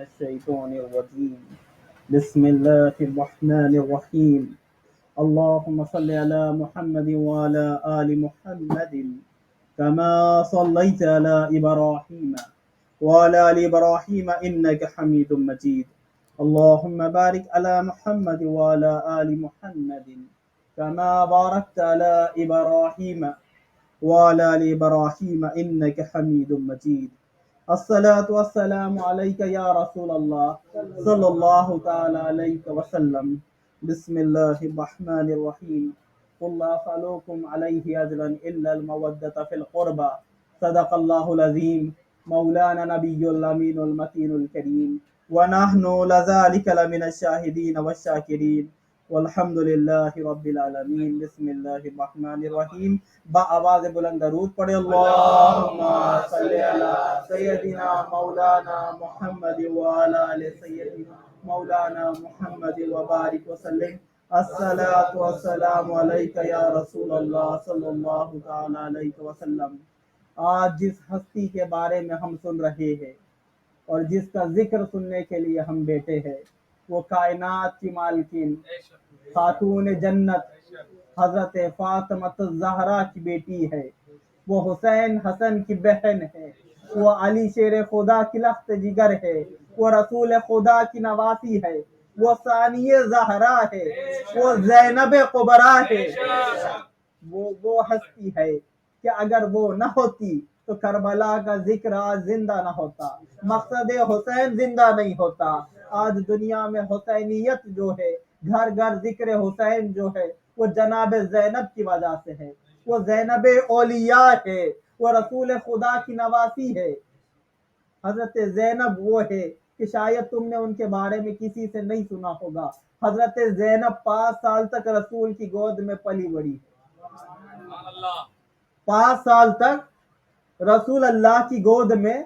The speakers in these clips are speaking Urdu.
الشيطان الرجيم بسم الله الرحمن الرحيم اللهم صل على محمد وعلى آل محمد كما صليت على إبراهيم وعلى آل إبراهيم إنك حميد مجيد اللهم بارك على محمد وعلى آل محمد كما باركت على إبراهيم وعلى آل إبراهيم إنك حميد مجيد الصلاة والسلام عليك يا رسول الله صلى الله تعالى عليك وسلم بسم الله الرحمن الرحيم قل لا أسألكم عليه أجرا إلا المودة في القربى صدق الله العظيم مولانا نبي الأمين المتين الكريم ونحن لذلك لمن الشاهدين والشاكرين والحمد للہ رب العالمین بسم اللہ الرحمن الرحیم بآواز بلند درود پڑھے اللہم صلی علی سیدنا مولانا محمد وعلی آل سیدنا مولانا محمد وبارک وسلم الصلاۃ والسلام علیک یا رسول اللہ صلی اللہ تعالی علیہ وسلم۔ آج جس ہستی کے بارے میں ہم سن رہے ہیں اور جس کا ذکر سننے کے لیے ہم بیٹھے ہیں وہ کائنات کی مالکین خاتون جنت حضرت فاطمہ الزہرا کی بیٹی ہے، وہ حسین حسن کی بہن ہے، وہ علی شیر خدا کی لخت جگر ہے، وہ رسول خدا کی نواسی ہے، وہ ثانیہ زہرا ہے، وہ زینب کبریٰ ہے۔ وہ ہستی ہے کہ اگر وہ نہ ہوتی تو کربلا کا ذکر آج زندہ نہ ہوتا، مقصد حسین زندہ نہیں ہوتا۔ آج دنیا میں حسینیت جو ہے، گھر گھر ذکر حسین جو ہے، وہ جناب زینب کی وجہ سے ہے، وہ زینب اولیاء ہے، وہ رسول خدا کی نواسی ہے۔ حضرت زینب وہ ہے کہ شاید تم نے ان کے بارے میں کسی سے نہیں سنا ہوگا۔ حضرت زینب 5 سال تک رسول کی گود میں پلی بڑھی، 5 سال تک رسول اللہ کی گود میں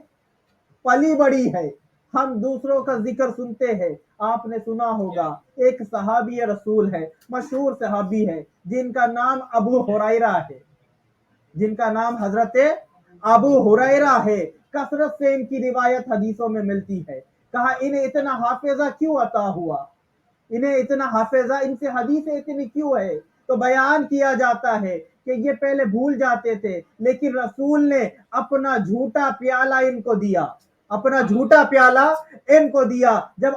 پلی بڑی ہے۔ ہم دوسروں کا ذکر سنتے ہیں، آپ نے سنا ہوگا ایک صحابی رسول ہے، مشہور صحابی ہے، جن کا نام ابو ہریرہ ہے، جن کا نام حضرت ابو ہریرہ ہے۔ کثرت سے ان کی روایت حدیثوں میں ملتی ہے۔ کہا انہیں اتنا حافظہ کیوں عطا ہوا، انہیں اتنا حافظہ، ان سے حدیثیں اتنی کیوں ہے؟ تو بیان کیا جاتا ہے کہ یہ پہلے بھول جاتے تھے، لیکن رسول نے اپنا جھوٹا پیالہ ان کو دیا، اپنا جھوٹا پیالہ ان کو دیا۔ جب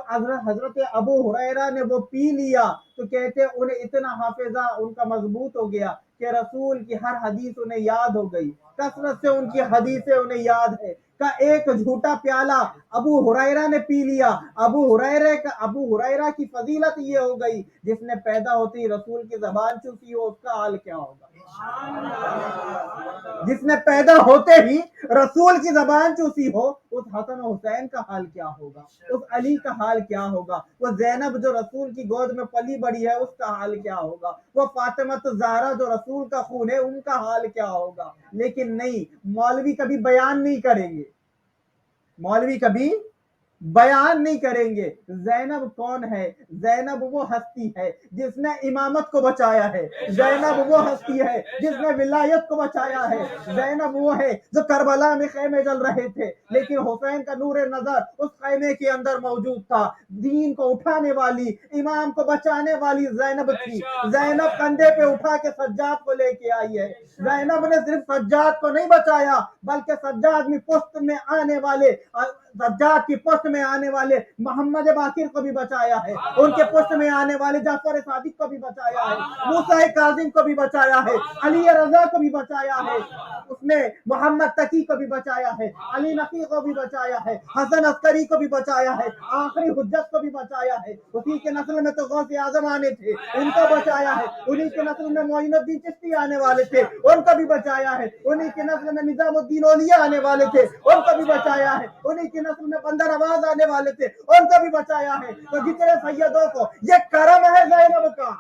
حضرت ابو ہریرہ نے وہ پی لیا تو کہتے انہیں اتنا حافظہ ان کا مضبوط ہو گیا کہ رسول کی ہر حدیث انہیں یاد ہو گئی، کثرت سے ان کی حدیثیں انہیں یاد ہے۔ کا ایک جھوٹا پیالہ ابو ہریرہ نے پی لیا۔ ابو ہریرہ کی فضیلت یہ ہو گئی، جس نے پیدا ہوتے ہی رسول کی زبان چوسی ہو اس کا حال کیا ہوگا؟ جس نے پیدا ہوتے ہی رسول کی زبان چوسی ہو اس حسن و حسین کا حال کیا ہوگا، اس علی کا حال کیا ہوگا، وہ زینب جو رسول کی گود میں پلی بڑی ہے اس کا حال کیا ہوگا، وہ فاطمہ الزہرا جو رسول کا خون ہے ان کا حال کیا ہوگا۔ لیکن نہیں، مولوی کبھی بیان نہیں کریں گے، مولوی کبھی بیان نہیں کریں گے۔ زینب کون ہے؟ زینب وہ ہستی ہے جس نے امامت کو بچایا ہے، زینب وہ ہستی ہے جس نے ولایت کو بچایا ہے، زینب وہ ہے جو کربلا میں خیمے جل رہے تھے لیکن حسین کا نور نظر اس خیمے کے اندر موجود تھا۔ دین کو اٹھانے والی، امام کو بچانے والی زینب تھی۔ زینب کندھے پہ اٹھا کے سجاد کو لے کے آئی ہے۔ زینب نے صرف سجاد کو نہیں بچایا بلکہ سجاد کی پشت میں آنے والے محمد باقر کو بھی بچایا ہے، ان کے پشت میں آنے والے جعفر صادق کو بھی بچایا ہے، موسیٰ کاظم کو بھی بچایا ہے، علی رضا کو بھی بچایا ہے، اس نے محمد تقی کو بھی بچایا ہے، علی نقی کو بھی بچایا ہے، حسن عسکری کو بھی بچایا ہے، آخری حجت کو بھی بچایا ہے۔ اسی کے نسل میں تو غوث اعظم آنے تھے، ان کو بچایا ہے۔ انہی کے نسل میں معین الدین چشتی آنے والے تھے، ان کو بھی بچایا ہے۔ انہی کے نسل میں نظام الدین اولیاء آنے والے تھے، ان کو بھی بچایا ہے۔ انہی کے نسل میں بندر آواز آنے والے تھے، ان کو بھی بچایا ہے۔ تو جتنے سیدوں کو یہ کرم ہے زینب کا۔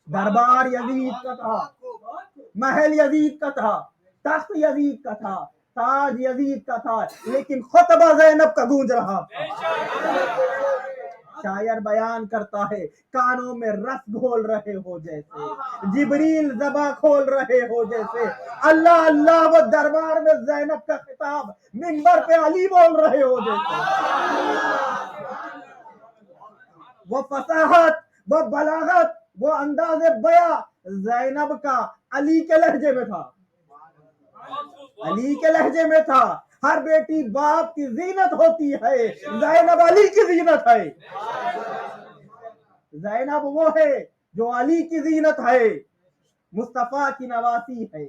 دربار یزید کا تھا، محل یزید کا تھا، تخت یزید کا تھا، تاج یزید کا تھا، لیکن خطبہ زینب کا گونج رہا تھا۔ شاعر بیان کرتا ہے کانوں میں رس گھول رہے ہو جیسے، جبریل زباں کھول رہے ہو جیسے، اللہ اللہ وہ دربار میں زینب کا خطاب منبر پہ علی بول رہے ہو جیسے، وہ فصاحت، وہ بلاغت، وہ انداز بیاں زینب کا علی کے لہجے میں تھا، علی کے لہجے میں تھا۔ ہر بیٹی باپ کی زینت ہوتی ہے، زینب علی کی زینت ہے، زینب وہ ہے جو علی کی زینت ہے، مصطفیٰ کی نواسی ہے،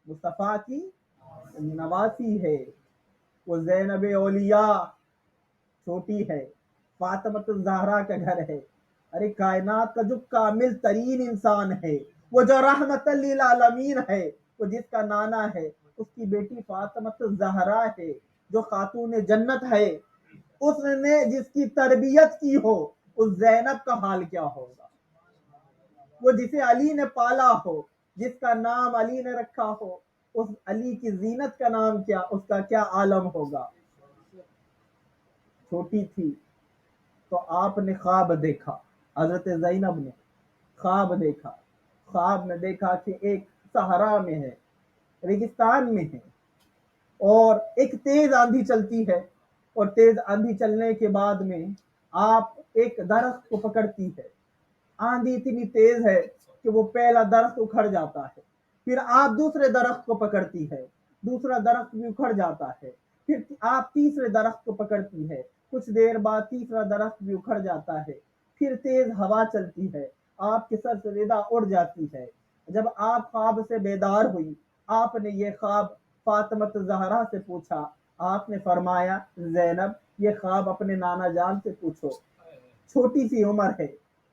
مصطفیٰ کی نواسی ہے۔ وہ زینب اولیاء چھوٹی ہے، فاطمۃ الزہرا کا گھر ہے، ارے کائنات کا جو کامل ترین انسان ہے، وہ جو رحمت للعالمین ہے، وہ جس کا نانا ہے، اس کی بیٹی فاطمۃ الزہرا ہے جو خاتون جنت ہے، اس نے جس کی تربیت کی ہو، اس زینب کا حال کیا ہوگا؟ وہ جسے علی نے پالا ہو، جس کا نام علی نے رکھا ہو، اس علی کی زینت کا نام کیا، اس کا کیا عالم ہوگا؟ چھوٹی تھی تو آپ نے خواب دیکھا، حضرت زینب نے خواب دیکھا، خواب میں دیکھا کہ ایک صحرا میں ہے، ریگستان میں ہے، اور ایک تیز آندھی چلتی ہے، اور تیز آندھی چلنے کے بعد میں آپ ایک درخت کو پکڑتی ہے، آندھی اتنی تیز ہے کہ وہ پہلا درخت اکھڑ جاتا ہے، پھر آپ دوسرے درخت کو پکڑتی ہے، دوسرا درخت بھی اکھڑ جاتا ہے، پھر آپ تیسرے درخت کو پکڑتی ہے، کچھ دیر بعد تیسرا درخت بھی اکھڑ جاتا ہے، پھر تیز ہوا چلتی ہے، آپ کے سر سے ردا اڑ جاتی ہے۔ جب آپ خواب سے بیدار ہوئی، آپ نے یہ خواب فاطمۃ الزہرا سے پوچھا، آپ نے فرمایا زینب یہ خواب اپنے نانا جان سے پوچھو، چھوٹی سی عمر ہے،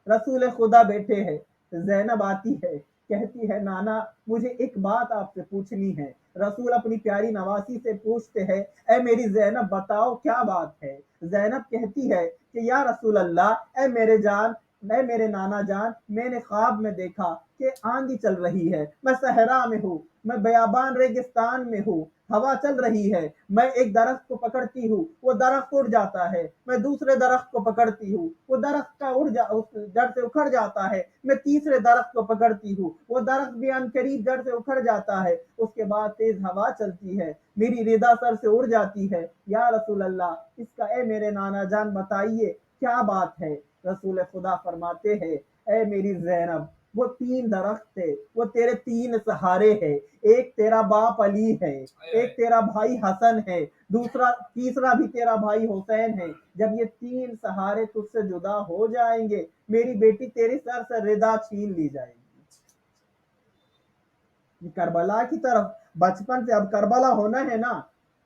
رسول خدا بیٹھے ہے، زینب آتی ہے کہتی ہے نانا مجھے ایک بات آپ سے پوچھنی ہے، رسول اپنی پیاری نواسی سے پوچھتے ہیں اے میری زینب بتاؤ کیا بات ہے، زینب کہتی ہے کہ یا رسول اللہ اے میرے جان، اے میرے نانا جان، میں نے خواب میں دیکھا کہ آندھی چل رہی ہے، میں صحرا میں ہوں، میں بیابان ریگستان میں ہوں، ہوا چل رہی ہے، میں ایک درخت کو پکڑتی ہوں، وہ درخت اڑ جاتا ہے، میں دوسرے درخت کو پکڑتی ہوں، وہ درخت کا جڑ سے اکھڑ جاتا ہے، میں تیسرے درخت کو پکڑتی ہوں، وہ درخت بھی عنقریب جڑ سے اکھڑ جاتا ہے، اس کے بعد تیز ہوا چلتی ہے، میری ردا سر سے اڑ جاتی ہے، یا رسول اللہ اس کا اے میرے نانا جان بتائیے کیا بات ہے؟ رسول خدا فرماتے ہیں اے میری زینب وہ تین درخت تھے، وہ تیرے تین سہارے ہیں، ایک تیرا باپ علی ہے، ایک تیرا بھائی حسن ہے، تیسرا بھی تیرا بھائی حسین ہے، جب یہ تین سہارے تجھ سے جدا ہو جائیں گے میری بیٹی تیرے سر سے ردا چھین لی جائے گی۔ کربلا کی طرف بچپن سے، اب کربلا ہونا ہے نا،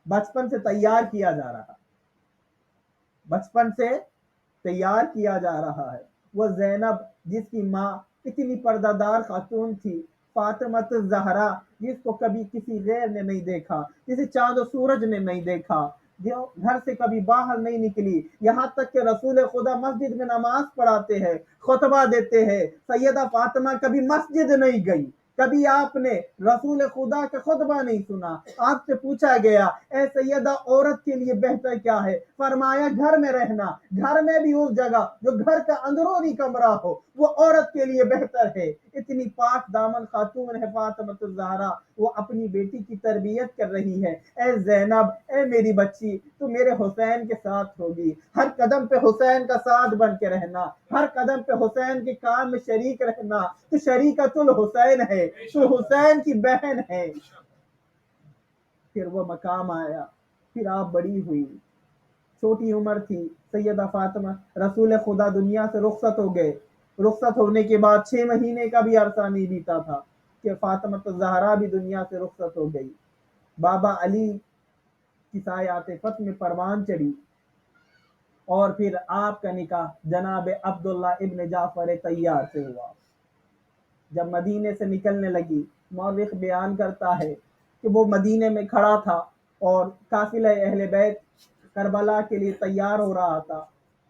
بچپن سے تیار کیا جا رہا، بچپن سے تیار کیا جا رہا ہے۔ وہ زینب جس کی ماں اتنی پردہ دار خاتون تھی، فاطمۃ الزہرا جس کو کبھی کسی غیر نے نہیں دیکھا، جسے چاند و سورج نے نہیں دیکھا، جو گھر سے کبھی باہر نہیں نکلی، یہاں تک کہ رسول خدا مسجد میں نماز پڑھاتے ہیں، خطبہ دیتے ہیں، سیدہ فاطمہ کبھی مسجد نہیں گئی، کبھی آپ نے رسول خدا کا خطبہ نہیں سنا، آپ سے پوچھا گیا اے سیدہ عورت کے لیے بہتر کیا ہے؟ فرمایا گھر میں رہنا، گھر میں بھی اس جگہ جو گھر کا اندرونی کمرہ ہو وہ عورت کے لیے بہتر ہے۔ اتنی پاک دامن خاتون ہے فاطمۃ الزہرا، وہ اپنی بیٹی کی تربیت کر رہی ہے، اے زینب اے میری بچی تو میرے حسین کے ساتھ ہوگی، ہر قدم پہ حسین کا ساتھ بن کے رہنا، ہر قدم پہ حسین کے کام میں شریک رہنا، تو شریکت الحسین ہے، تو حسین کی بہن ہے۔ پھر وہ مقام آیا، پھر آپ بڑی ہوئی، چھوٹی عمر تھی سیدہ فاطمہ، رسول خدا دنیا سے رخصت ہو گئے، رخصت ہونے کے بعد 6 مہینے کا بھی عرصہ نہیں بیتا تھا کہ فاطمہ الزہرا بھی دنیا سے رخصت ہو گئی، بابا علی کی سایہ فتح میں پروان چڑھی، اور پھر آپ کا نکاح جناب عبداللہ ابن جعفر طیار سے ہوا۔ جب مدینے سے نکلنے لگی، مورخ بیان کرتا ہے کہ وہ مدینے میں کھڑا تھا اور قافلہ اہل بیت کربلا کے لیے تیار ہو رہا تھا،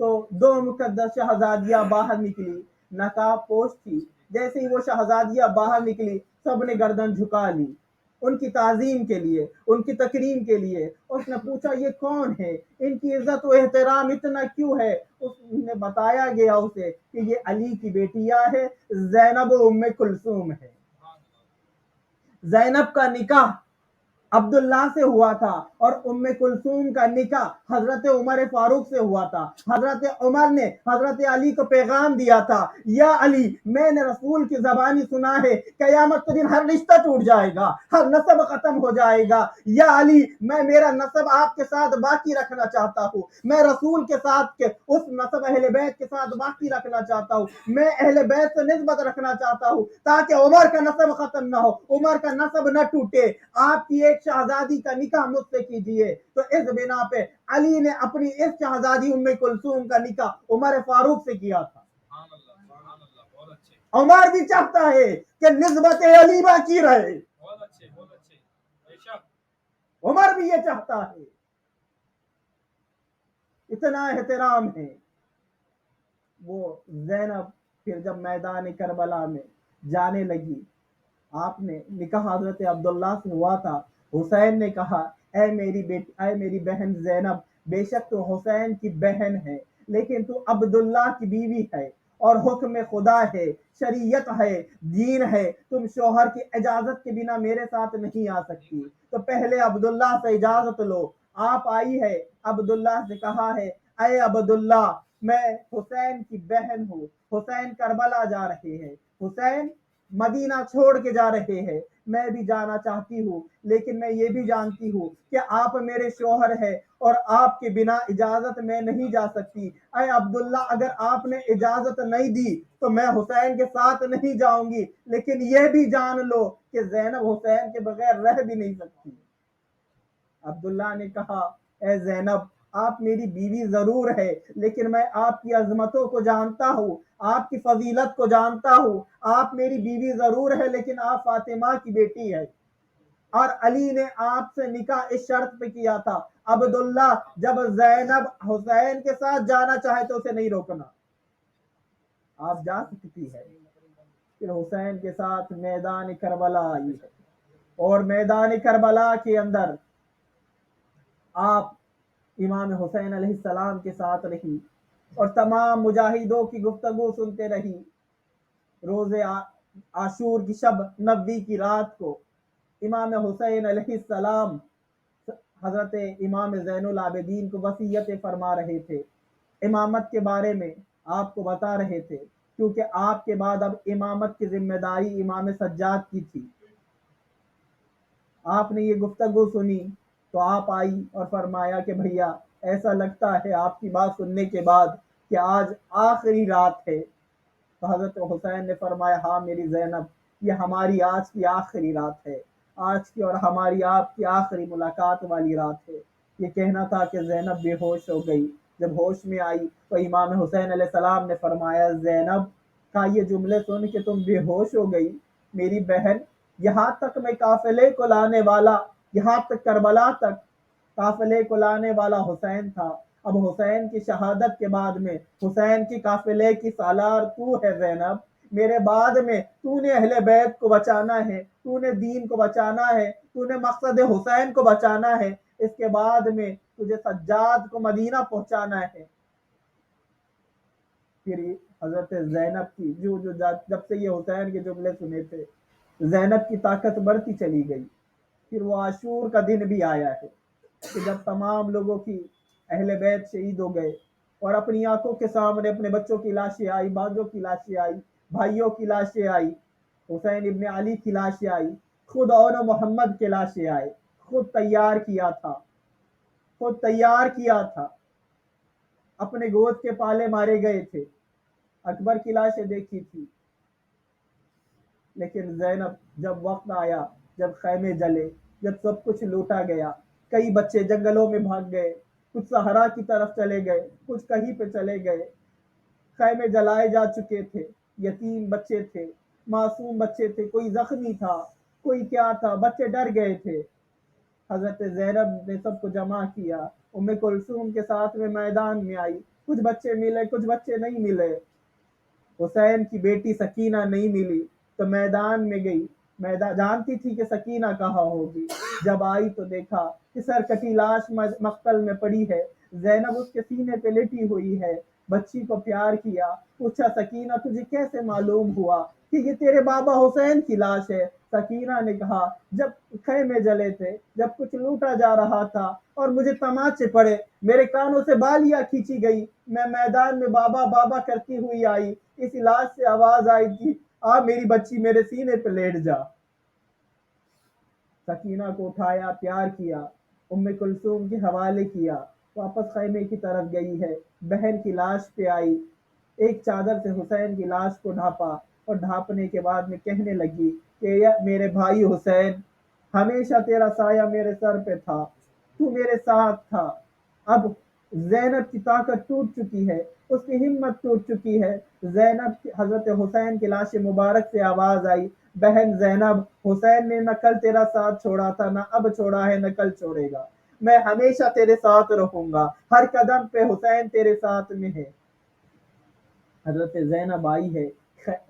تو 2 مقدس شہزادیاں باہر نکلی، نقاب پوش تھی، جیسے ہی وہ شہزادیاں باہر نکلی سب نے گردن جھکا لی، ان کی تعظیم کے لیے، ان کی تکریم کے لیے۔ اس نے پوچھا یہ کون ہے، ان کی عزت و احترام اتنا کیوں ہے؟ اس نے بتایا گیا اسے کہ یہ علی کی بیٹیاں ہے، زینب و ام کلثوم ہے۔ زینب کا نکاح عبداللہ سے ہوا تھا اور ام کلثوم کا نکاح حضرت عمر فاروق سے ہوا تھا۔ حضرت عمر نے حضرت علی کو پیغام دیا تھا، یا علی، میں نے رسول کی زبانی سنا ہے قیامت کے دن ہر رشتہ ٹوٹ جائے گا، ہر نسب ختم ہو جائے گا۔ یا علی، میں میرا نسب آپ کے ساتھ باقی رکھنا چاہتا ہوں، میں رسول کے ساتھ اس نسب اہل بیت کے ساتھ باقی رکھنا چاہتا ہوں، میں اہل بیت سے نسبت رکھنا چاہتا ہوں تاکہ عمر کا نسب ختم نہ ہو، عمر کا نسب نہ ٹوٹے۔ آپ کی ایک شہزادی کا نکاح مجھ سے کیجیے۔ تو اس بنا پہ علی نے اپنی اس شہزادی ام کلثوم کا نکاح عمر فاروق سے کیا تھا۔ عمر بھی چاہتا ہے کہ نسبت علی باقی رہے، عمر بھی یہ چاہتا ہے۔ اتنا احترام ہے۔ وہ زینب پھر جب میدان کربلا میں جانے لگی، آپ نے نکاح حضرت عبداللہ سے ہوا تھا۔ حسین نے کہا، اے میری بیٹی، اے میری بہن زینب، بے شک تو حسین کی بہن ہے لیکن تو عبداللہ کی بیوی ہے اور حکم خدا ہے، شریعت ہے، دین ہے، تم شوہر کی اجازت کے بنا میرے ساتھ نہیں آ سکتی، تو پہلے عبداللہ سے اجازت لو۔ آپ آئی ہے، عبداللہ سے کہا ہے، اے عبداللہ، میں حسین کی بہن ہوں، حسین کربلا جا رہے ہیں، حسین مدینہ چھوڑ کے جا رہے ہیں، میں بھی جانا چاہتی ہوں لیکن میں یہ بھی جانتی ہوں کہ آپ میرے شوہر ہیں اور آپ کے بنا اجازت میں نہیں جا سکتی۔ اے عبداللہ، اگر آپ نے اجازت نہیں دی تو میں حسین کے ساتھ نہیں جاؤں گی، لیکن یہ بھی جان لو کہ زینب حسین کے بغیر رہ بھی نہیں سکتی۔ عبداللہ نے کہا، اے زینب، آپ میری بیوی ضرور ہے لیکن میں آپ کی عظمتوں کو جانتا ہوں، آپ کی فضیلت کو جانتا ہوں۔ آپ میری بیوی ضرور ہے لیکن آپ فاطمہ کی بیٹی ہے، اور علی نے آپ سے نکاح اس شرط پہ کیا تھا، عبداللہ، جب زینب حسین کے ساتھ جانا چاہے تو اسے نہیں روکنا، آپ جا سکتی ہے۔ پھر حسین کے ساتھ میدان کربلا آئی ہے اور میدان کربلا کے اندر آپ امام حسین علیہ السلام کے ساتھ رہی اور تمام مجاہدوں کی گفتگو سنتے رہی۔ روز عاشور کی شب 90 کی رات کو امام حسین علیہ السلام حضرت امام زین العابدین کو وصیت فرما رہے تھے، امامت کے بارے میں آپ کو بتا رہے تھے، کیونکہ آپ کے بعد اب امامت کی ذمہ داری امام سجاد کی تھی۔ آپ نے یہ گفتگو سنی تو آپ آئی اور فرمایا کہ بھیا، ایسا لگتا ہے آپ کی بات سننے کے بعد کہ آج آخری رات ہے۔ تو حضرت حسین نے فرمایا، ہاں میری زینب، یہ ہماری آج کی آخری رات ہے، آج کی اور ہماری آپ کی آخری ملاقات والی رات ہے۔ یہ کہنا تھا کہ زینب بے ہوش ہو گئی۔ جب ہوش میں آئی تو امام حسین علیہ السلام نے فرمایا، زینب کا یہ جملے سن کے تم بے ہوش ہو گئی؟ میری بہن، یہاں تک میں قافلے کو لانے والا، یہاں تک کربلا تک قافلے کو لانے والا حسین تھا، اب حسین کی شہادت کے بعد میں حسین کی قافلے کی سالار تو ہے زینب، میرے بعد میں تو نے اہل بیت کو بچانا ہے، تو نے دین کو بچانا ہے، تو نے مقصد حسین کو بچانا ہے، اس کے بعد میں تجھے سجاد کو مدینہ پہنچانا ہے۔ پھر حضرت زینب کی جب سے یہ حسین کے جملے سنے تھے، زینب کی طاقت بڑھتی چلی گئی۔ پھر وہ عاشور کا دن بھی آیا ہے کہ جب تمام لوگوں کی اہل بیت شہید ہو گئے اور اپنی آنکھوں کے سامنے اپنے بچوں کی لاشیں آئی، بانجوں کی لاشیں آئی، بھائیوں کی لاشیں آئی، حسین ابن علی کی لاشیں آئی، خود اور محمد کے لاشیں آئے، خود تیار کیا تھا، خود تیار کیا تھا، اپنے گود کے پالے مارے گئے تھے، اکبر کی لاشیں دیکھی تھی، لیکن زینب جب وقت آیا، جب خیمے جلے، جب سب کچھ لوٹا گیا، کئی بچے جنگلوں میں بھاگ گئے، کچھ صحرا کی طرف چلے گئے، کچھ کہیں پہ چلے گئے، خیمے جلائے جا چکے تھے، یتیم بچے تھے، معصوم بچے تھے، کوئی زخمی تھا، کوئی کیا تھا، بچے ڈر گئے تھے۔ حضرت زینب نے سب کو جمع کیا، ام کلثوم کے ساتھ میں میدان میں آئی، کچھ بچے ملے، کچھ بچے نہیں ملے، حسین کی بیٹی سکینہ نہیں ملی تو میدان میں گئی، میں جانتی تھی کہ سکینہ کہاں ہوگی، جب آئی تو دیکھا کہ سر کٹی لاش مقتل میں پڑی ہے، زینب اس کے سینے پہ لیٹی ہوئی ہے۔ بچی کو پیار کیا، پوچھا سکینہ تجھے کیسے معلوم ہوا کہ یہ تیرے بابا حسین کی لاش ہے؟ سکینہ نے کہا جب خیمے جلے تھے، جب کچھ لوٹا جا رہا تھا اور مجھے تماچے پڑے، میرے کانوں سے بالیاں کھینچی گئی، میں میدان میں بابا بابا کرتی ہوئی آئی، اس لاش سے آواز آئی تھی آ میری بچی میرے سینے پہ لیٹ جا۔ سکینہ کو اٹھایا، پیار کیا، ام کلثوم کے حوالے کیا، واپس خیمے کی طرف گئی ہے، بہن کی لاش پہ آئی، ایک چادر سے حسین کی لاش کو ڈھانپا اور ڈھانپنے کے بعد میں کہنے لگی کہ یا میرے بھائی حسین، ہمیشہ تیرا سایہ میرے سر پہ تھا، تو میرے ساتھ تھا، اب زینب کی طاقت ٹوٹ چکی ہے، اس کی ہمت ٹوٹ چکی ہے۔ زینب حضرت حسین کی لاش مبارک سے آواز آئی بہن زینب، حسین نے نہ کل تیرا ساتھ چھوڑا تھا، نہ اب چھوڑا ہے، نہ کل چھوڑے گا، میں ہمیشہ تیرے ساتھ رہوں گا، ہر قدم پہ حسین تیرے ساتھ میں ہے۔ حضرت زینب آئی ہے،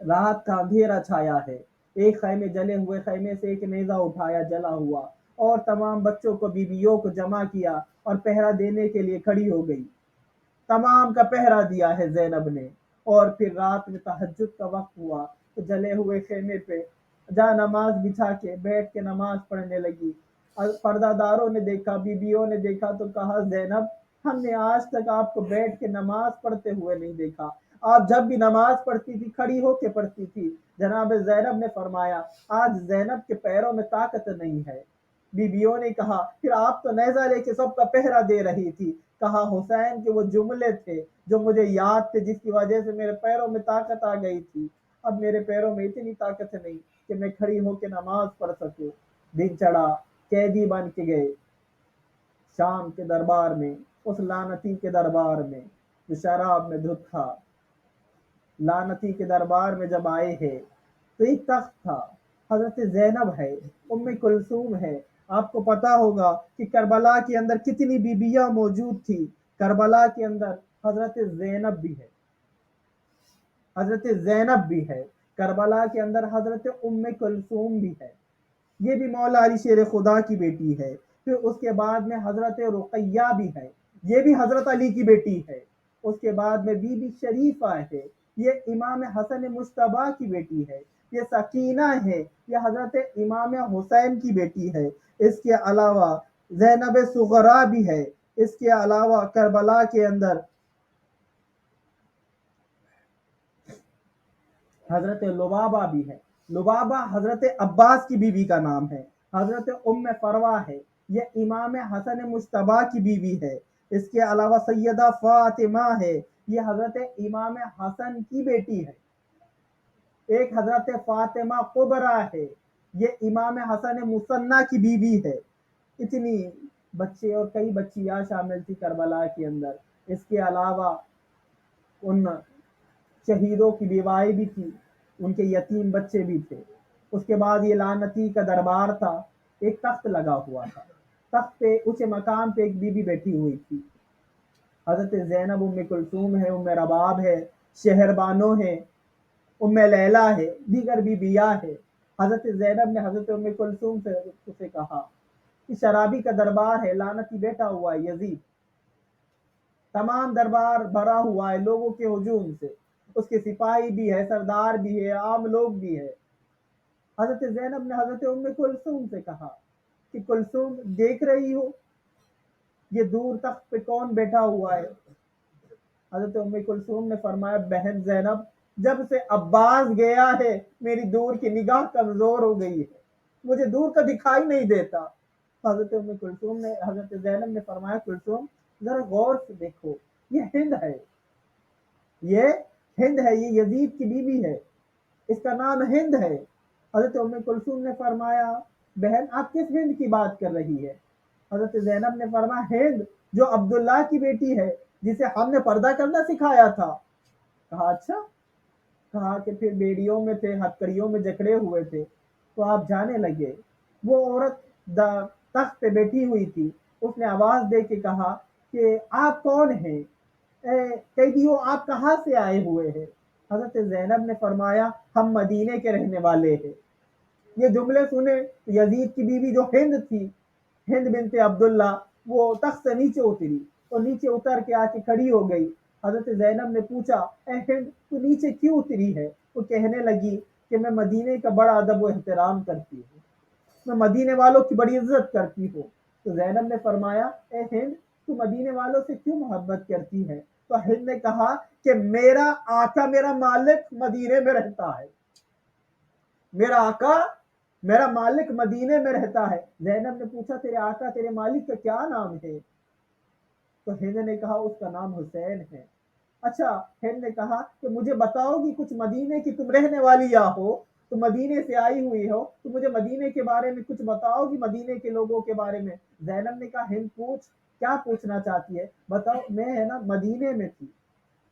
رات کا اندھیرا چھایا ہے، ایک خیمے جلے ہوئے خیمے سے ایک نیزہ اٹھایا جلا ہوا، اور تمام بچوں کو بیویوں کو جمع کیا اور پہرا دینے کے لیے کھڑی ہو گئی، تمام کا پہرا دیا ہے زینب نے۔ اور پھر رات میں تہجد کا وقت ہوا تو جلے ہوئے خیمے پہ جا نماز بچھا کے بیٹھ کے نماز پڑھنے لگی۔ پردہ داروں نے دیکھا، بیویوں نے دیکھا تو کہا زینب ہم نے آج تک آپ کو بیٹھ کے نماز پڑھتے ہوئے نہیں دیکھا، آپ جب بھی نماز پڑھتی تھی کھڑی ہو کے پڑھتی تھی۔ جناب زینب نے فرمایا آج زینب کے پیروں میں طاقت نہیں ہے۔ بیویوں نے کہا پھر آپ تو نیزہ لے کے سب کا پہرا دے رہی تھی۔ کہا حسین کے وہ جملے تھے جو مجھے یاد تھے، جس کی وجہ سے میرے پیروں میں طاقت آ گئی تھی، اب میرے پیروں میں اتنی طاقت نہیں کہ میں کھڑی ہو کے نماز پڑھ سکوں۔ دن چڑھا، قیدی بن کے گئے شام کے دربار میں، اس لعنتی کے دربار میں جو شراب میں دھت تھا۔ لعنتی کے دربار میں جب آئے ہیں تو ایک تخت تھا، حضرت زینب ہے، ام کلثوم ہے۔ آپ کو پتا ہوگا کہ کربلا کے اندر کتنی بیبیاں موجود تھی، کربلا کے اندر حضرت زینب بھی ہے، حضرت زینب بھی ہے، کربلا کے اندر حضرت ام کلثوم بھی ہے، یہ بھی مولا علی شیر خدا کی بیٹی ہے۔ پھر اس کے بعد میں حضرت رقیہ بھی ہے، یہ بھی حضرت علی کی بیٹی ہے۔ اس کے بعد میں بی بی شریفہ ہے، یہ امام حسن مجتبیٰ کی بیٹی ہے۔ یہ سکینہ ہے، یہ حضرت امام حسین کی بیٹی ہے۔ اس کے علاوہ زینب صغرا بھی ہے۔ اس کے علاوہ کربلا کے اندر حضرت لبابہ بھی ہے، لبابہ حضرت عباس کی بیوی کا نام ہے۔ حضرت ام فروہ ہے، یہ امام حسن مجتبیٰ کی بیوی ہے۔ اس کے علاوہ سیدہ فاطمہ ہے، یہ حضرت امام حسن کی بیٹی ہے۔ ایک حضرت فاطمہ کبریٰ ہے، یہ امام حسن مثنیٰ کی بیوی ہے۔ اتنی بچے اور کئی بچیاں شامل تھی کربلا کے اندر۔ اس کے علاوہ ان شہیدوں کی بیوائیں بھی تھی، ان کے یتیم بچے بھی تھے۔ اس کے بعد یہ لعنتی کا دربار تھا، ایک تخت لگا ہوا تھا، تخت پہ اونچے مقام پہ ایک بی بی بیٹھی ہوئی تھی، حضرت زینب ام کلثوم ہے، ام رباب ہے، شہر بانو ہے، ام لیلہ ہے، دیگر بیویاں ہے۔ حضرت زینب نے حضرت ام کلثوم سے کہا کہ شرابی کا دربار ہے، لعنتی بیٹھا ہوا ہے یزید، تمام دربار بھرا ہوا ہے لوگوں کے ہجوم سے، اس کے سپاہی بھی ہے، سردار بھی ہے، عام لوگ بھی ہے۔ حضرت زینب نے حضرت ام کلثوم سے کہا کہ کلثوم دیکھ رہی ہو یہ دور تخت پہ کون بیٹھا ہوا ہے؟ حضرت ام کلثوم نے فرمایا بہن زینب جب سے عباس گیا ہے میری دور کی نگاہ کمزور ہو گئی ہے، مجھے دور کا دکھائی نہیں دیتا۔ حضرت ام کلثوم نے حضرت زینب نے فرمایا کلثوم ذرا غور سے دیکھو، یہ ہند ہے، یہ ہند ہے، یہ یزید کی بیوی ہے، اس کا نام ہند ہے۔ حضرت ام کلثوم نے فرمایا بہن آپ کس ہند کی بات کر رہی ہے؟ حضرت زینب نے فرمایا ہند جو عبداللہ کی بیٹی ہے، جسے ہم نے پردہ کرنا سکھایا تھا۔ کہا اچھا، کہا کہ پھر بیڑیوں میں تھے، ہتکڑیوں میں جکڑے ہوئے تھے تو آپ جانے لگے۔ وہ عورت تخت پہ بیٹھی ہوئی تھی، اس نے آواز دے کے کہا کہ آپ کون ہیں؟ قیدیوں آپ کہاں سے آئے ہوئے ہیں؟ حضرت زینب نے فرمایا ہم مدینے کے رہنے والے ہیں۔ یہ جملے سنے تو یزید کی بیوی جو ہند تھی، ہند بنت عبداللہ، وہ تخت سے نیچے اتری اور نیچے اتر کے آ کے کھڑی ہو گئی۔ حضرت زینب نے پوچھا اے ہند تو نیچے کیوں اتری ہے؟ وہ کہنے لگی کہ میں مدینے کا بڑا ادب و احترام کرتی ہوں، میں مدینے والوں کی بڑی عزت کرتی ہوں۔ تو زینب نے فرمایا اے ہند تو مدینے والوں سے کیوں محبت کرتی ہے؟ تو ہند نے کہا کہ میرا آقا میرا مالک مدینے میں رہتا ہے، میرا آقا میرا مالک مدینے میں رہتا ہے۔ زینب نے پوچھا تیرے آقا تیرے مالک کا کیا نام ہے؟ تو ہند نے کہا اس کا نام حسین ہے۔ اچھا، ہند نے کہا کہ مجھے بتاؤ گی کچھ مدینے کی، تم رہنے والی یا ہو، تم مدینے سے آئی ہوئی ہو تو مجھے مدینے کے بارے میں کچھ بتاؤ گی، مدینے کے لوگوں کے بارے میں۔ زینب نے کہا ہند پوچھ، کیا پوچھنا چاہتی ہے؟ بتاؤ۔ میں ہے نا مدینے میں تھی،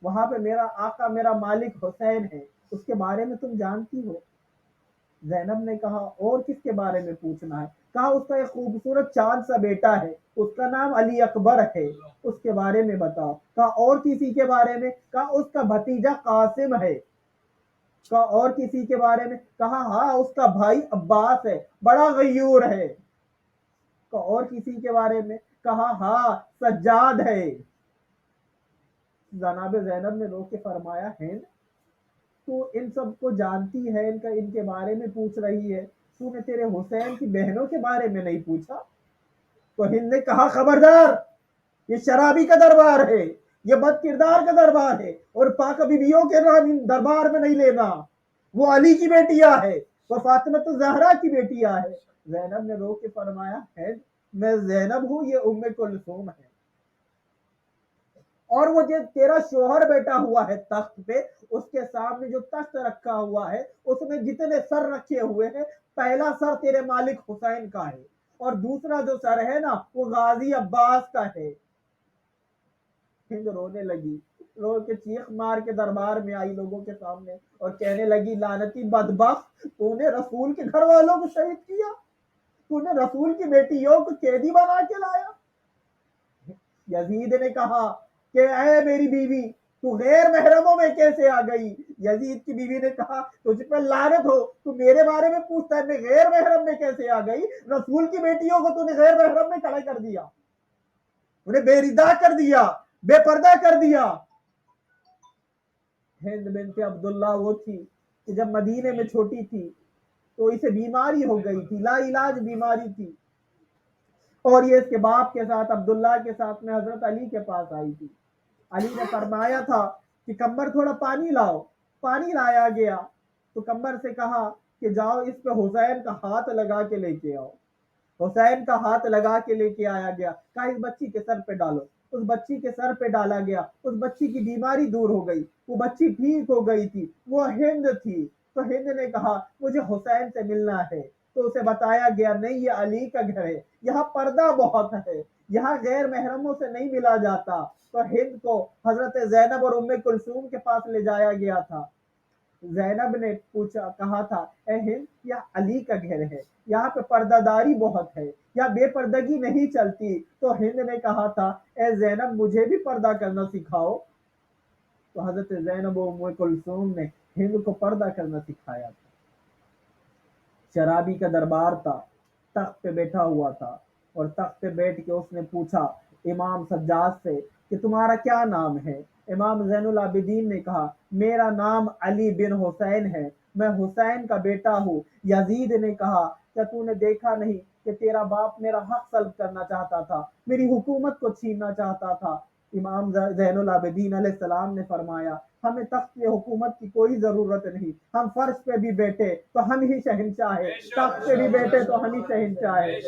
وہاں پہ میرا آقا میرا مالک حسین ہے، اس کے بارے میں تم جانتی ہو؟ زینب نے کہا اور کس کے بارے میں پوچھنا ہے؟ کہا اس کا ایک خوبصورت چاند سا بیٹا ہے، اس کا نام علی اکبر ہے، اس کے بارے میں بتاؤ۔ کہا اور کسی کے بارے میں؟ کہا اس کا بھتیجا قاسم ہے۔ کہا اور کسی کے بارے میں؟ کہا ہاں اس کا بھائی عباس ہے، بڑا غیور ہے۔ کہا اور کسی کے بارے میں؟ کہا ہاں سجاد ہے۔ جناب زینب نے رو کے فرمایا ہند تو ان سب کو جانتی ہے، ان کے بارے میں پوچھ رہی ہے، تو نے تیرے حسین کی بہنوں کے بارے میں نہیں پوچھا؟ تو ہند نے کہا خبردار، یہ شرابی کا دربار ہے، یہ بد کردار کا دربار ہے، اور پاک بیویوں کے دربار میں نہیں لینا، وہ علی کی بیٹیاں ہے، وہ فاطمہ زہرا کی بیٹیاں ہے۔ زینب نے رو کے فرمایا ہند میں زینب ہوں، یہ ام کلثوم ہے، اور وہ جو تیرا شوہر بیٹا ہوا ہے تخت پہ، اس کے سامنے جو تخت رکھا ہوا ہے اس میں جتنے سر رکھے ہوئے ہیں، پہلا سر تیرے مالک حسین کا ہے، اور دوسرا جو سر ہے نا وہ غازی عباس کا ہے۔ ہند رونے لگی، رو کے چیخ مار کے دربار میں آئی لوگوں کے سامنے اور کہنے لگی لعنتی بدبخت، تو نے رسول کے گھر والوں کو شہید کیا، تو نے رسول کی بیٹیوں کو قیدی بنا کے لایا۔ یزید نے کہا کہ اے میری بیوی تو غیر محرموں میں کیسے آ گئی؟ یزید کی بیوی نے کہا تجھ پہ لعنت ہو، تو میرے بارے میں پوچھتا ہے میں غیر محرم میں کیسے آ گئی؟ رسول کی بیٹیوں کو تو نے غیر محرم میں کھڑا کر دیا، انہیں بے ردا کر دیا، بے پردہ کر دیا۔ ہند بنت عبداللہ وہ تھی کہ جب مدینے میں چھوٹی تھی تو اسے بیماری ہو گئی تھی، لا علاج بیماری تھی، اور یہ اس کے باپ کے ساتھ عبداللہ کے ساتھ میں حضرت علی کے پاس آئی تھی۔ علی نے فرمایا تھا کہ کمبر تھوڑا پانی لاؤ، پانی لایا گیا تو کمبر سے کہا کہ جاؤ اس پہ حسین کا ہاتھ لگا کے لے کے آؤ۔ حسین کا ہاتھ لگا کے لے کے آیا گیا، کہا اس بچی کے سر پہ ڈالو، اس بچی کے سر پہ ڈالا گیا، اس بچی کی بیماری دور ہو گئی، وہ بچی ٹھیک ہو گئی تھی، وہ ہند تھی۔ تو ہند نے کہا مجھے حسین سے ملنا ہے، تو اسے بتایا گیا نہیں یہ علی کا گھر ہے، یہاں پردہ بہت ہے، یہاں غیر محرموں سے نہیں ملا جاتا۔ تو ہند کو حضرت زینب اور ام کلثوم کے پاس لے جایا گیا تھا۔ زینب نے پوچھا کہا تھا اے ہند یہ علی کا گھر ہے، یہاں پہ پردہ داری بہت ہے، یا بے پردگی نہیں چلتی۔ تو ہند نے کہا تھا اے زینب مجھے بھی پردہ کرنا سکھاؤ۔ تو حضرت زینب و ام کلثوم نے ہند کو پردہ کرنا سکھایا تھا۔ شرابی کا دربار تھا، تخت پہ بیٹھا ہوا تھا، اور تخت پہ بیٹھ کے اس نے پوچھا امام سجاد سے کہ تمہارا کیا نام ہے؟ امام زین العابدین نے کہا میرا نام علی بن حسین ہے، میں حسین کا بیٹا ہوں۔ یزید نے کہا کیا تو نے دیکھا نہیں کہ تیرا باپ میرا حق سلب کرنا چاہتا تھا، میری حکومت کو چھیننا چاہتا تھا؟ امام زین العابدین علیہ السلام نے فرمایا ہمیں تخت حکومت کی کوئی ضرورت نہیں، ہم فرش پہ بھی بیٹھے تو ہم ہی شہنشاہ ہے، تخت پہ بھی بیٹھے تو ہم ہی شہنشاہ ہے۔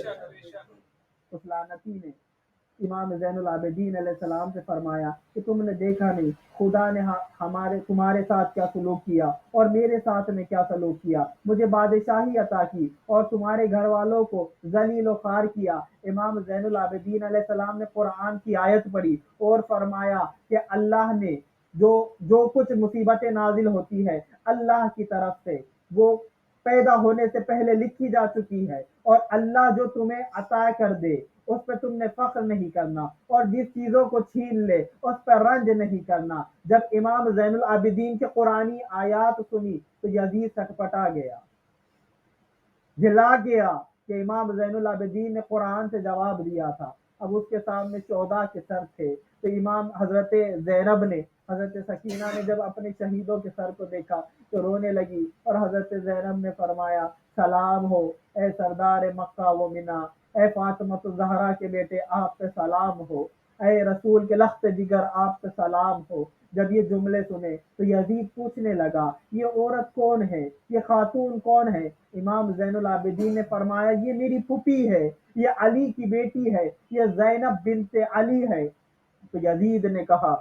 اس لعنتی نے امام زین العابدین علیہ السلام سے فرمایا کہ تم نے دیکھا نہیں خدا نے تمہارے ساتھ کیا سلوک کیا اور میرے ساتھ نے کیا سلوک کیا، مجھے بادشاہی عطا کی اور تمہارے گھر والوں کو ذلیل و خوار کیا۔ امام زین العابدین علیہ السلام نے قرآن کی آیت پڑھی اور فرمایا کہ اللہ نے جو کچھ مصیبتیں نازل ہوتی ہے اللہ کی طرف سے، وہ پیدا ہونے سے پہلے لکھی جا چکی ہے، اور اللہ جو تمہیں عطا کر دے اس پہ تم نے فخر نہیں کرنا، اور جس چیزوں کو چھین لے اس پہ رنج نہیں کرنا۔ جب امام زین العابدین کے قرآنی آیات سنی تو یزید سٹپٹا گیا۔ جلا گیا کہ امام زین العابدین نے قرآن سے جواب دیا تھا. اب اس کے سامنے 14 کے سر تھے. تو امام حضرت زینب نے، حضرت سکینہ نے جب اپنے شہیدوں کے سر کو دیکھا تو رونے لگی، اور حضرت زینب نے فرمایا سلام ہو اے سردار مکہ و منا، اے فاطمہ الزہرا کے بیٹے آپ پہ سلام ہو، اے رسول کے لخت جگر آپ پہ سلام ہو. جب یہ جملے سنے تو یزید پوچھنے لگا یہ عورت کون ہے، یہ خاتون کون ہے؟ امام زین العابدین نے فرمایا یہ میری پھوپھی ہے، یہ علی کی بیٹی ہے، یہ زینب بنت علی ہے. تو یزید نے کہا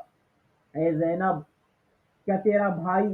اے زینب، کیا تیرا بھائی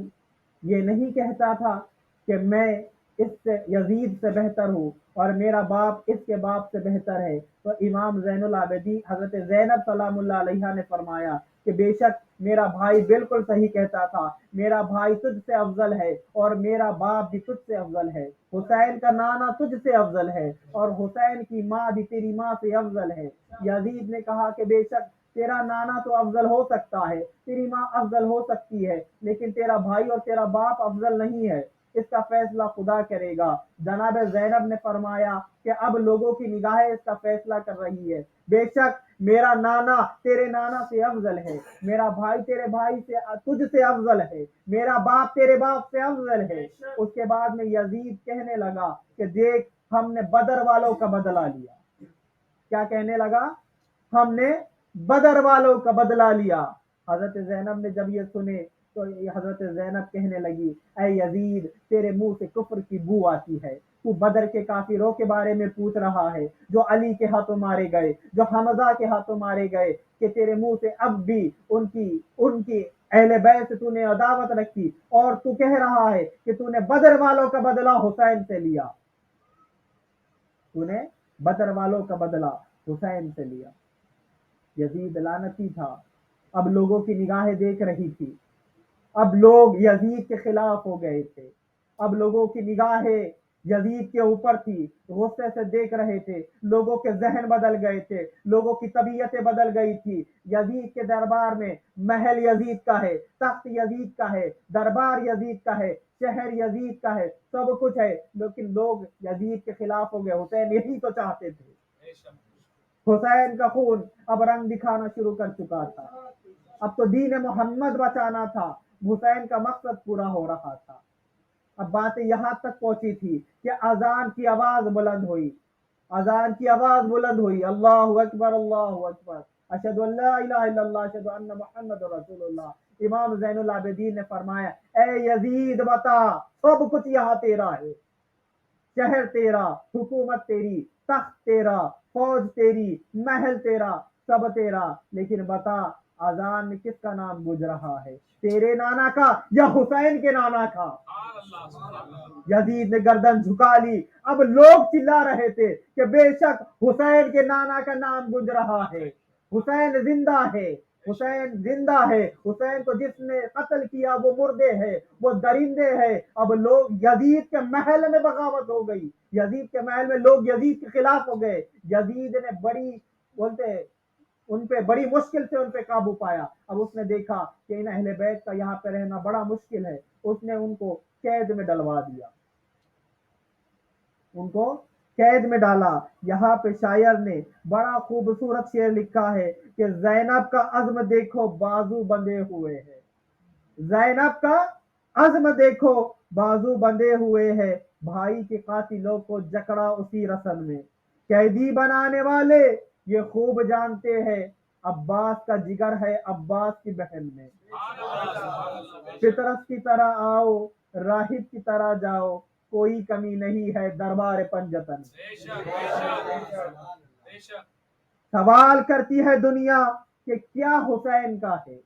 یہ نہیں کہتا تھا کہ میں اس سے یزید سے بہتر ہوں اور میرا باپ اس کے باپ سے بہتر ہے؟ تو امام زین العابدین حضرت زینب سلام اللہ علیہا نے فرمایا کہ بے شک میرا بھائی بالکل صحیح کہتا تھا، میرا بھائی تجھ سے افضل ہے اور میرا باپ بھی تجھ سے افضل ہے. حسین کا نانا تجھ سے افضل ہے اور حسین کی ماں بھی تیری ماں سے افضل ہے. یزید نے کہا کہ بے شک تیرا نانا تو افضل ہو سکتا ہے، تیری ماں افضل ہو سکتی ہے، لیکن تیرا بھائی اور تیرا باپ افضل نہیں ہے، اس کا فیصلہ خدا کرے گا. جناب زینب نے فرمایا کہ اب لوگوں کی نگاہیں اس کا فیصلہ کر رہی ہے، بے شک میرا نانا تیرے نانا سے افضل ہے، میرا بھائی تیرے بھائی سے تجھ سے افضل ہے، میرا باپ تیرے باپ سے افضل ہے. اس کے بعد میں یزید کہنے لگا کہ دیکھ ہم نے بدر والوں کا بدلہ لیا. کیا کہنے لگا؟ ہم نے بدر والوں کا بدلہ لیا. حضرت زینب نے جب یہ سنے تو حضرت زینب کہنے لگی اے یزید تیرے منہ سے کفر کی بو آتی ہے، تو بدر کے کافروں کے بارے میں پوچھ رہا ہے جو علی کے ہاتھوں مارے گئے، جو حمزہ کے ہاتھوں مارے گئے، کہ تیرے منہ سے اب بھی ان کی اہل بیت سے تو نے عداوت رکھی اور تو کہہ رہا ہے کہ تو نے بدر والوں کا بدلہ حسین سے لیا، تو نے بدر والوں کا بدلہ حسین سے لیا. یزید لعنتی تھا. اب لوگوں کی نگاہیں دیکھ رہی تھی، اب لوگ یزید کے خلاف ہو گئے تھے، اب لوگوں کی نگاہیں یزید کے اوپر تھی، غصے سے دیکھ رہے تھے، لوگوں کے ذہن بدل گئے تھے، لوگوں کی طبیعتیں بدل گئی تھی. یزید کے دربار میں محل یزید کا ہے، تخت یزید کا ہے، دربار یزید کا ہے، شہر یزید کا ہے، سب کچھ ہے، لیکن لوگ یزید کے خلاف ہو گئے. حسین یہی تو چاہتے تھے. حسین کا خون اب رنگ دکھانا شروع کر چکا تھا، اب تو دین محمد بچانا تھا، حسین کا مقصد پورا ہو رہا تھا. اب باتیں یہاں تک پہنچی تھی کہ اذان کی آواز بلند ہوئی، اذان کی آواز بلند ہوئی، اللہ اکبر اللہ اکبر، اشہد ان لا الہ الا اللہ اشہد ان محمد رسول اللہ. امام زین العابدین نے فرمایا اے یزید بتا، سب کچھ یہاں تیرا ہے، شہر تیرا، حکومت تیری، تخت تیرا، فوج تیری، محل تیرا، سب تیرا، لیکن بتا اذان میں کس کا نام گونج رہا ہے، تیرے نانا کا یا حسین کے نانا کا؟ یزید نے گردن جھکا لی. اب لوگ چلا رہے تھے کہ بے شک حسین کے نانا کا نام گونج رہا ہے، حسین زندہ ہے، حسین زندہ ہے، حسین کو جس نے قتل کیا وہ مردے ہے، وہ درندے ہے. اب لوگ یزید کے محل میں بغاوت ہو گئی، یزید کے محل میں لوگ یزید کے خلاف ہو گئے. یزید نے بولتے ان پہ بڑی مشکل سے ان پہ قابو پایا. اب اس نے دیکھا کہ ان اہل بیت کا یہاں پہ رہنا بڑا مشکل ہے، اس نے ان کو قید میں ڈلوا دیا، ان کو قید میں ڈالا. یہاں پہ شاعر نے بڑا خوبصورت شعر لکھا ہے کہ زینب کا عزم دیکھو بازو بندھے ہوئے ہیں، زینب کا عزم دیکھو بازو بندھے ہوئے ہیں، بھائی کے قاتلوں کو جکڑا اسی رسن میں، قیدی بنانے والے یہ خوب جانتے ہیں، عباس کا جگر ہے عباس کی بہن میں. فطرت کی طرح آؤ راہب کی طرح جاؤ، کوئی کمی نہیں ہے دربار پنجتن. سوال کرتی ہے دنیا کہ کیا حسین کا ہے،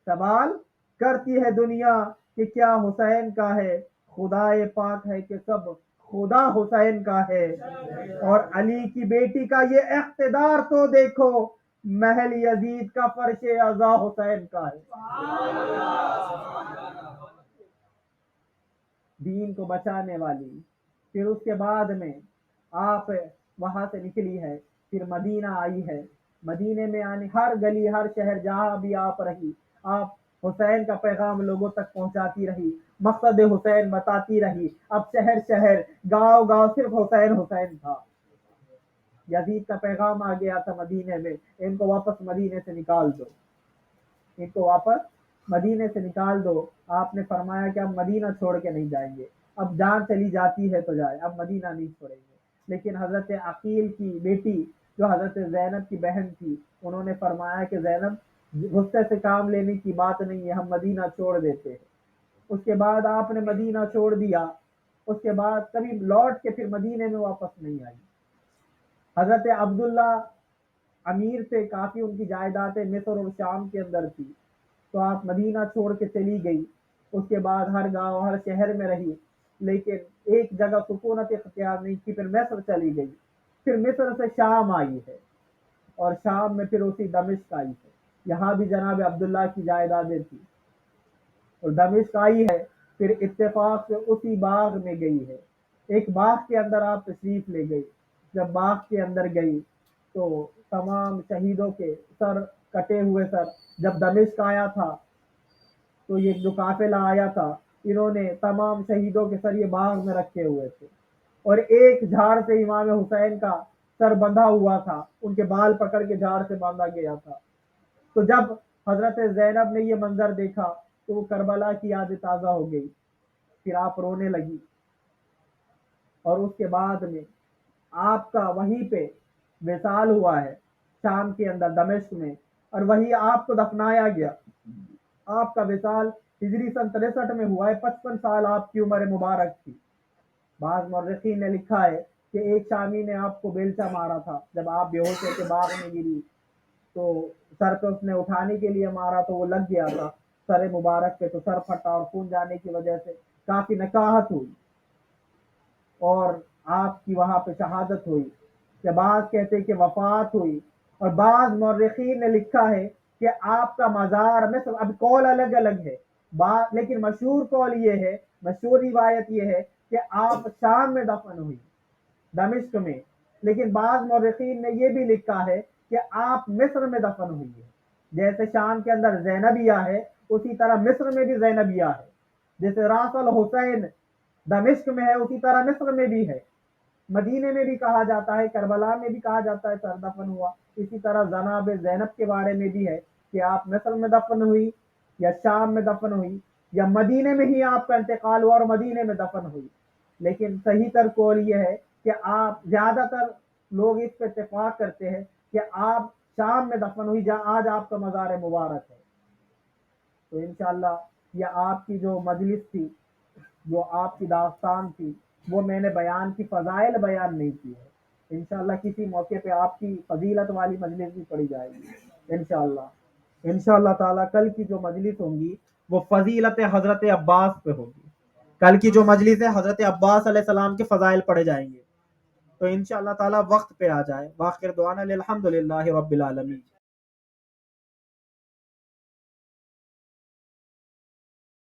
سوال کرتی ہے دنیا کہ کیا حسین کا ہے، خدا پاک ہے کہ سب خدا حسین کا ہے. اور علی کی بیٹی کا یہ اقتدار تو دیکھو، محل یزید کا فرش عزا حسین کا ہے. دین کو بچانے والی. پھر اس کے بعد میں آپ وہاں سے نکلی ہے، پھر مدینہ آئی ہے. مدینے میں آنے ہر گلی ہر شہر جہاں بھی آپ رہی، آپ حسین کا پیغام لوگوں تک پہنچاتی رہی، مقصد حسین بتاتی رہی، اب شہر شہر گاؤں گاؤں صرف حسین حسین تھا۔ یزید کا پیغام آ گیا تھا مدینے میں، ان کو واپس مدینے سے نکال دو، ان کو واپس مدینے سے نکال دو۔ آپ نے فرمایا کہ اب مدینہ چھوڑ کے نہیں جائیں گے، اب جان چلی جاتی ہے تو جائے، اب مدینہ نہیں چھوڑیں گے۔ لیکن حضرت عقیل کی بیٹی جو حضرت زینب کی بہن تھی، انہوں نے فرمایا کہ زینب غصے سے کام لینے کی بات نہیں ہے، ہم مدینہ چھوڑ دیتے ہیں۔ اس کے بعد آپ نے مدینہ چھوڑ دیا، اس کے بعد کبھی لوٹ کے پھر مدینے میں واپس نہیں آئی۔ حضرت عبداللہ امیر سے کافی ان کی جائیدادیں مصر اور شام کے اندر تھی، تو آپ مدینہ چھوڑ کے چلی گئی، اس کے بعد ہر گاؤں ہر شہر میں رہی، لیکن ایک جگہ سکونت اختیار نہیں کی، پھر مصر چلی گئی، پھر مصر سے شام آئی ہے، اور شام میں پھر اسی دمشق آئی ہے، یہاں بھی جناب عبداللہ کی جائیدادیں تھی، اور دمشق آئی ہے، پھر اتفاق سے اسی باغ میں گئی ہے، ایک باغ کے اندر آپ تشریف لے گئی۔ جب باغ کے اندر گئی تو تمام شہیدوں کے سر کٹے ہوئے سر جب دمشق آیا تھا، تو یہ جو قافلہ آیا تھا، انہوں نے تمام شہیدوں کے سر یہ باغ میں رکھے ہوئے تھے، اور ایک جھاڑ سے امام حسین کا سر بندھا ہوا تھا، ان کے بال پکڑ کے جھاڑ سے باندھا گیا تھا۔ تو جب حضرت زینب نے یہ منظر دیکھا تو وہ کربلا کی یاد تازہ ہو گئی، پھر آپ رونے لگی، اور اس کے بعد میں آپ کا وہیں پہ وصال ہوا ہے شام کے اندر دمشق میں، اور وہی آپ کو دفنایا گیا۔ آپ کا وصال ہجری سن 63 میں ہوا ہے، 55 سال آپ کی عمر مبارک تھی۔ بعض مورخین نے لکھا ہے کہ ایک شامی نے آپ کو بیلچا مارا تھا، جب آپ بے ہوش ہو کے باغ میں گری تو سر پہ اس نے اٹھانے کے لیے مارا تو وہ لگ گیا تھا سر مبارک پہ، تو سر پھٹا، اور خون جانے کی وجہ سے کافی نکاہت ہوئی، اور آپ کی وہاں پہ شہادت ہوئی، کہ بعض کہتے کہ وفات ہوئی، اور بعض مورخین نے لکھا ہے کہ آپ کا مزار میں اب قول الگ الگ ہے، لیکن مشہور قول یہ ہے، مشہور روایت یہ ہے کہ آپ شام میں دفن ہوئی، دمشق میں، لیکن بعض مورخین نے یہ بھی لکھا ہے کہ آپ مصر میں دفن ہوئی ہے۔ جیسے شام کے اندر زینبیہ ہے، اسی طرح مصر میں بھی زینبیہ ہے، جیسے راس الحسین دمشق میں ہے، اسی طرح مصر میں بھی ہے، مدینے میں بھی کہا جاتا ہے، کربلا میں بھی کہا جاتا ہے سر دفن ہوا، اسی طرح جناب زینب کے بارے میں بھی ہے کہ آپ مصر میں دفن ہوئی، یا شام میں دفن ہوئی، یا مدینے میں ہی آپ کا انتقال ہوا اور مدینے میں دفن ہوئی۔ لیکن صحیح تر قول یہ ہے کہ آپ، زیادہ تر لوگ اس پہ اتفاق کرتے ہیں کہ آپ شام میں دفن ہوئی، جہاں آج آپ کا مزار مبارک ہے۔ تو انشاءاللہ یہ آپ کی جو مجلس تھی، جو آپ کی داستان تھی، وہ میں نے بیان کی، فضائل بیان نہیں کی ہے، انشاءاللہ کسی موقع پہ آپ کی فضیلت والی مجلس بھی پڑھی جائے گی انشاءاللہ۔ انشاءاللہ تعالیٰ کل کی جو مجلس ہوں گی وہ فضیلت حضرت عباس پہ ہوگی، کل کی جو مجلس ہے حضرت عباس علیہ السلام کے فضائل پڑھے جائیں گے، تو انشاءاللہ تعالیٰ وقت پہ آ جائے۔ وآخر دعوانا الحمدللہ رب العالمین۔